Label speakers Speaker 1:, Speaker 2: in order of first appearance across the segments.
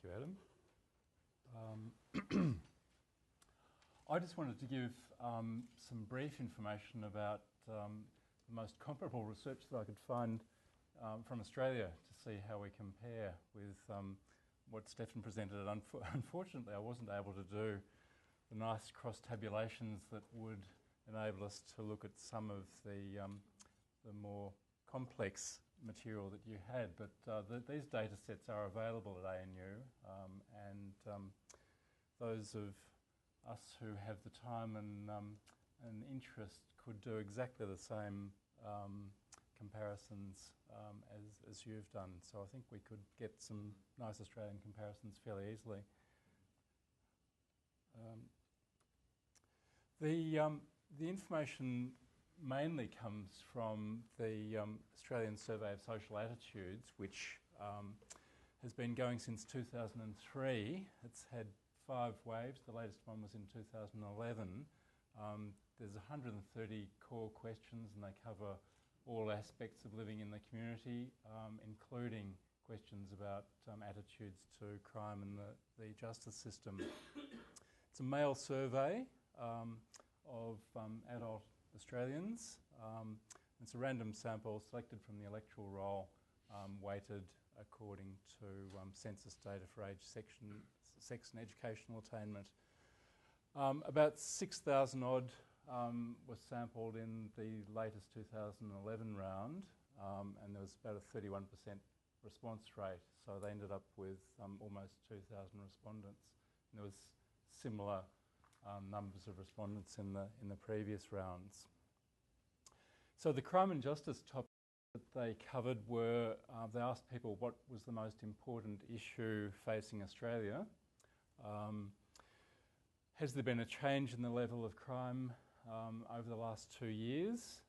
Speaker 1: you, Adam. I just wanted to give some brief information about the most comparable research that I could find from Australia to see how we compare with what Stefan presented. Unfortunately, I wasn't able to do the nice cross-tabulations that would enable us to look at some of the more complex material that you had, but these data sets are available at ANU, and those of us who have the time and interest could do exactly the same comparisons as you've done. So I think we could get some nice Australian comparisons fairly easily. The information mainly comes from the Australian Survey of Social Attitudes, which has been going since 2003. It's had 5 waves. The latest one was in 2011. There's 130 core questions, and they cover all aspects of living in the community, including questions about attitudes to crime and the justice system. It's a male survey of adult Australians. It's a random sample selected from the electoral roll, weighted according to census data for age, sex and educational attainment. About 6,000 odd was sampled in the latest 2011 round, and there was about a 31% response rate, so they ended up with almost 2,000 respondents. And there was similar numbers of respondents in the previous rounds. So the crime and justice topics that they covered were, they asked people what was the most important issue facing Australia. Has there been a change in the level of crime over the last 2 years?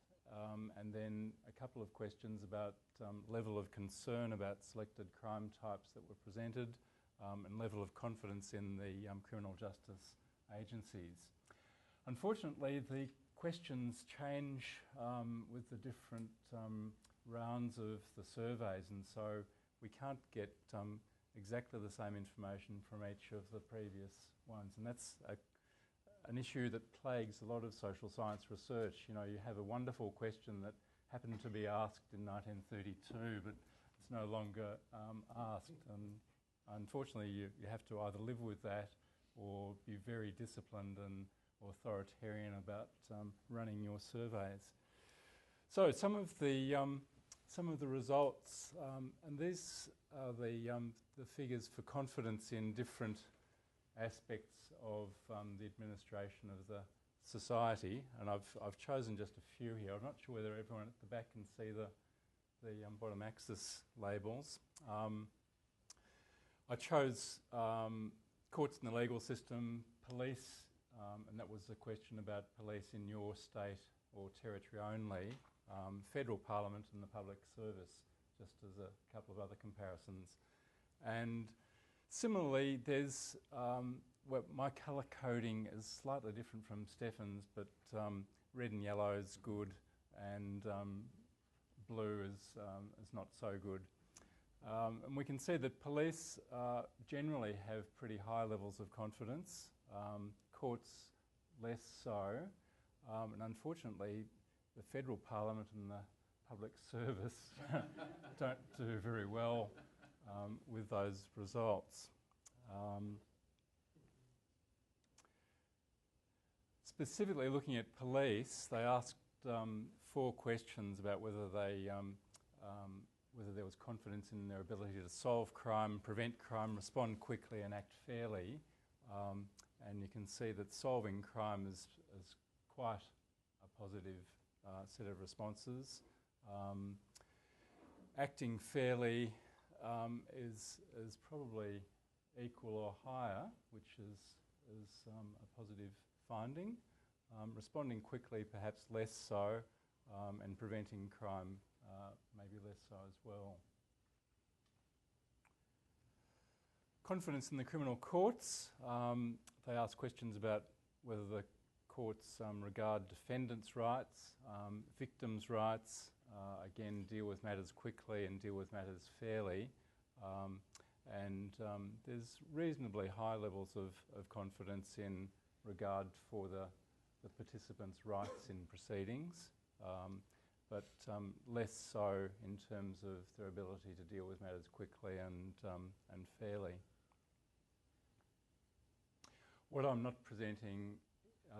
Speaker 1: And then a couple of questions about level of concern about selected crime types that were presented, and level of confidence in the criminal justice agencies. Unfortunately, the questions change with the different rounds of the surveys, and so we can't get exactly the same information from each of the previous ones, and that's an issue that plagues a lot of social science research. You know, you have a wonderful question that happened to be asked in 1932, but it's no longer asked, and unfortunately you have to either live with that or be very disciplined and authoritarian about running your surveys. So some of the results, and these are the figures for confidence in different aspects of the administration of the society, and I've chosen just a few here. I'm not sure whether everyone at the back can see the bottom axis labels. I chose courts and the legal system, police, and that was a question about police in your state or territory only, federal parliament and the public service, just as a couple of other comparisons. And similarly, there's, well, my colour coding is slightly different from Stefan's, but red and yellow is good, and blue is not so good. And we can see that police generally have pretty high levels of confidence, courts less so, and unfortunately the federal parliament and the public service don't do very well with those results. Specifically looking at police, they asked 4 questions about whether there was confidence in their ability to solve crime, prevent crime, respond quickly and act fairly. And you can see that solving crime is quite a positive set of responses. Acting fairly is probably equal or higher, which is a positive finding. Responding quickly perhaps less so, and preventing crime maybe less so as well. Confidence in the criminal courts. They ask questions about whether the courts regard defendants' rights, victims' rights, again deal with matters quickly and deal with matters fairly. and there's reasonably high levels of confidence in regard for the participants' rights in proceedings, but less so in terms of their ability to deal with matters quickly and fairly. What I'm not presenting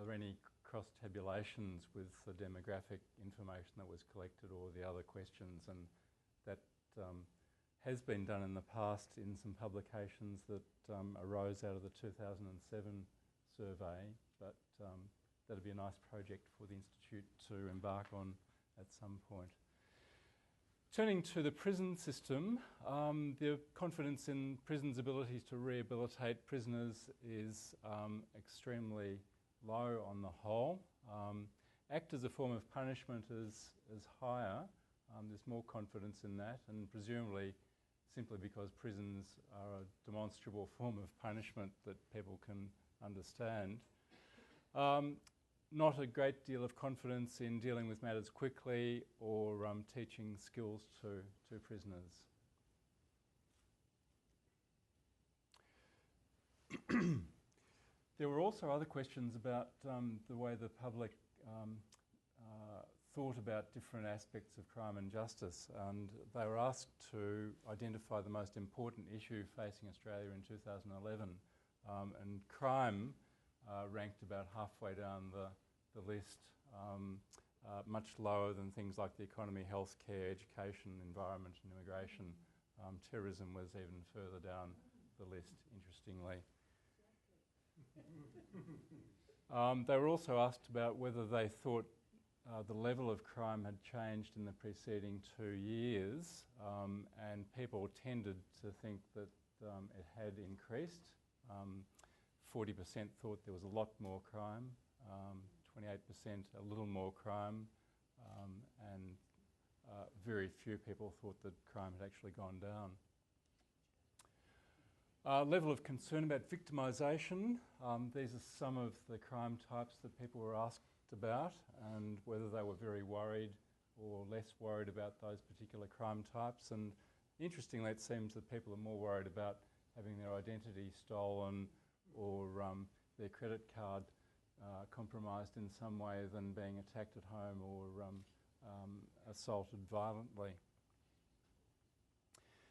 Speaker 1: are any cross-tabulations with the demographic information that was collected or the other questions, and that has been done in the past in some publications that arose out of the 2007 survey, but that'd be a nice project for the Institute to embark on at some point. Turning to the prison system, the confidence in prisons' abilities to rehabilitate prisoners is extremely low on the whole. Act as a form of punishment is higher. There's more confidence in that, and presumably simply because prisons are a demonstrable form of punishment that people can understand. Not a great deal of confidence in dealing with matters quickly or teaching skills to prisoners. There were also other questions about the way the public thought about different aspects of crime and justice, and they were asked to identify the most important issue facing Australia in 2011, and crime ranked about halfway down the list, much lower than things like the economy, healthcare, education, environment and immigration. Terrorism was even further down the list, interestingly. They were also asked about whether they thought the level of crime had changed in the preceding 2 years, and people tended to think that it had increased. 40% thought there was a lot more crime, 28% a little more crime, and very few people thought that crime had actually gone down. Level of concern about victimisation. These are some of the crime types that people were asked about, and whether they were very worried or less worried about those particular crime types. And interestingly, it seems that people are more worried about having their identity stolen or their credit card compromised in some way than being attacked at home or assaulted violently.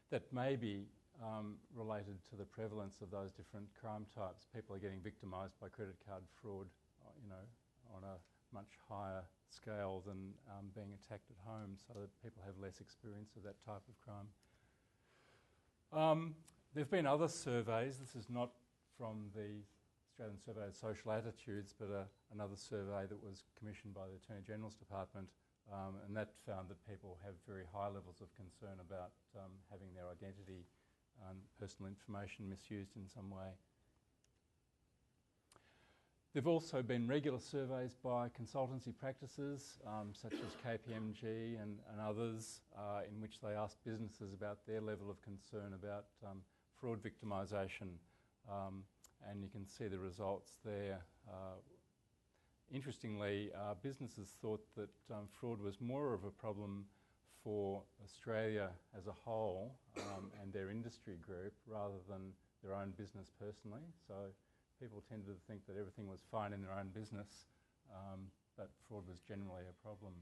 Speaker 1: That may be related to the prevalence of those different crime types. People are getting victimised by credit card fraud, on a much higher scale than being attacked at home, so that people have less experience of that type of crime. There have been other surveys. This is not from the Australian Survey of Social Attitudes, but another survey that was commissioned by the Attorney General's Department, and that found that people have very high levels of concern about having their identity and personal information misused in some way. There have also been regular surveys by consultancy practices, such as KPMG and others, in which they asked businesses about their level of concern about fraud victimisation. And you can see the results there. Interestingly, businesses thought that fraud was more of a problem for Australia as a whole and their industry group rather than their own business personally. So people tended to think that everything was fine in their own business, but fraud was generally a problem.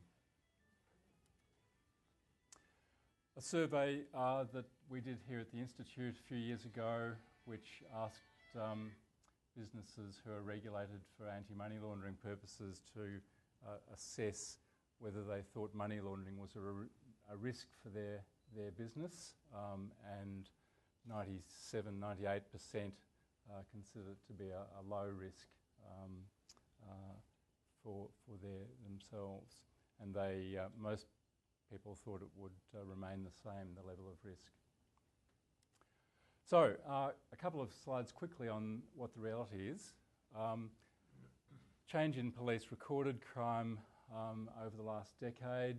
Speaker 1: A survey that we did here at the Institute a few years ago, which asked businesses who are regulated for anti-money laundering purposes to assess whether they thought money laundering was a risk for their business, and 97-98% consider it to be a low risk for themselves, and most people thought it would remain the same, the level of risk. So a couple of slides quickly on what the reality is. Change in police recorded crime over the last decade.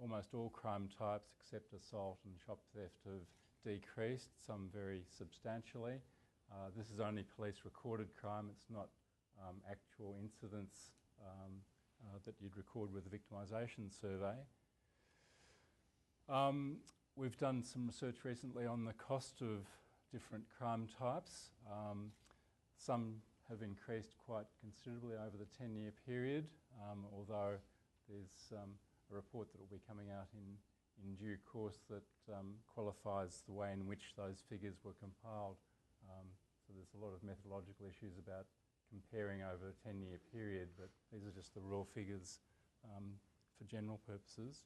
Speaker 1: Almost all crime types except assault and shop theft have decreased, some very substantially. This is only police recorded crime. It's not actual incidents that you'd record with the victimisation survey. We've done some research recently on the cost of different crime types. Some have increased quite considerably over the 10-year period, although there's a report that will be coming out in due course that qualifies the way in which those figures were compiled. So there's a lot of methodological issues about comparing over a 10-year period, but these are just the raw figures for general purposes.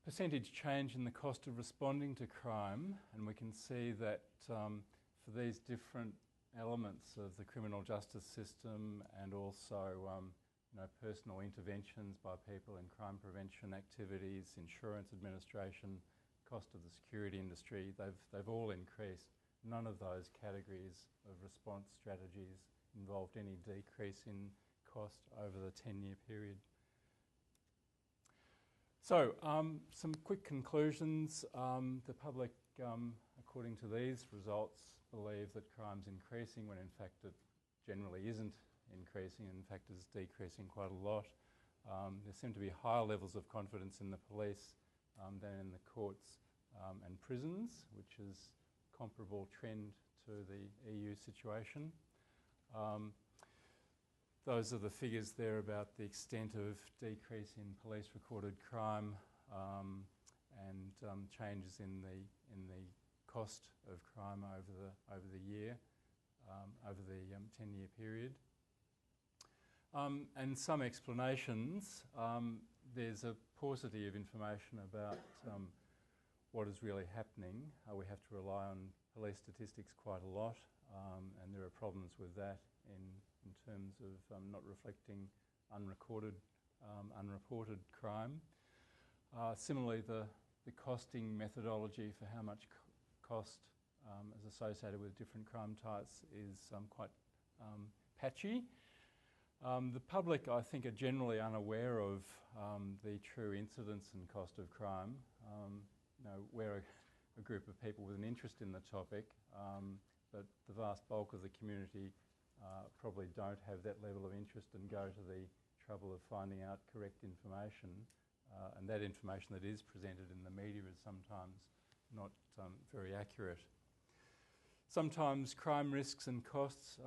Speaker 1: Percentage change in the cost of responding to crime, and we can see that for these different elements of the criminal justice system and also personal interventions by people in crime prevention activities, insurance administration, cost of the security industry, they've all increased. None of those categories of response strategies involved any decrease in cost over the 10-year period. So, some quick conclusions. The public, according to these results, believe that crime's increasing when in fact it generally isn't increasing, in fact is decreasing quite a lot. There seem to be higher levels of confidence in the police than in the courts and prisons, which is a comparable trend to the EU situation. Those are the figures there about the extent of decrease in police recorded crime and changes in the cost of crime over the year, over the 10-year period. And some explanations. There's a paucity of information about what is really happening. We have to rely on police statistics quite a lot, and there are problems with that in terms of not reflecting unreported crime. Similarly, the costing methodology for how much cost is associated with different crime types is quite patchy. The public, I think, are generally unaware of the true incidence and cost of crime. We're a group of people with an interest in the topic, but the vast bulk of the community probably don't have that level of interest and go to the trouble of finding out correct information. And that information that is presented in the media is sometimes not very accurate. Sometimes crime risks and costs,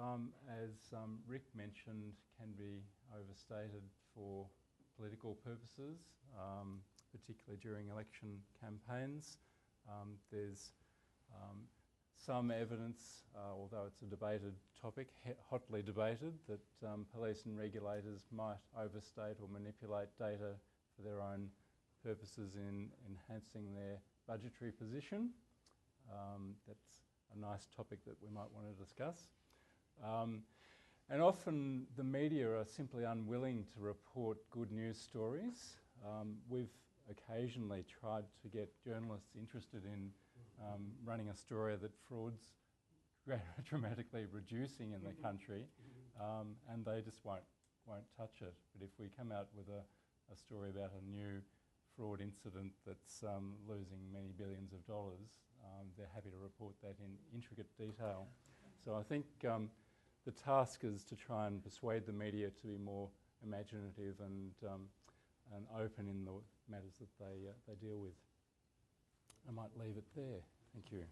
Speaker 1: as Rick mentioned, can be overstated for political purposes, particularly during election campaigns. There's some evidence, although it's a debated topic, hotly debated, that police and regulators might overstate or manipulate data for their own purposes in enhancing their budgetary position. That's a nice topic that we might want to discuss. And often the media are simply unwilling to report good news stories. We've occasionally tried to get journalists interested in running a story that fraud's dramatically reducing in the country, and they just won't touch it. But if we come out with a story about a new fraud incident that's losing many billions of dollars, they're happy to report that in intricate detail. So I think the task is to try and persuade the media to be more imaginative and open in the matters that they deal with. I might leave it there. Thank you.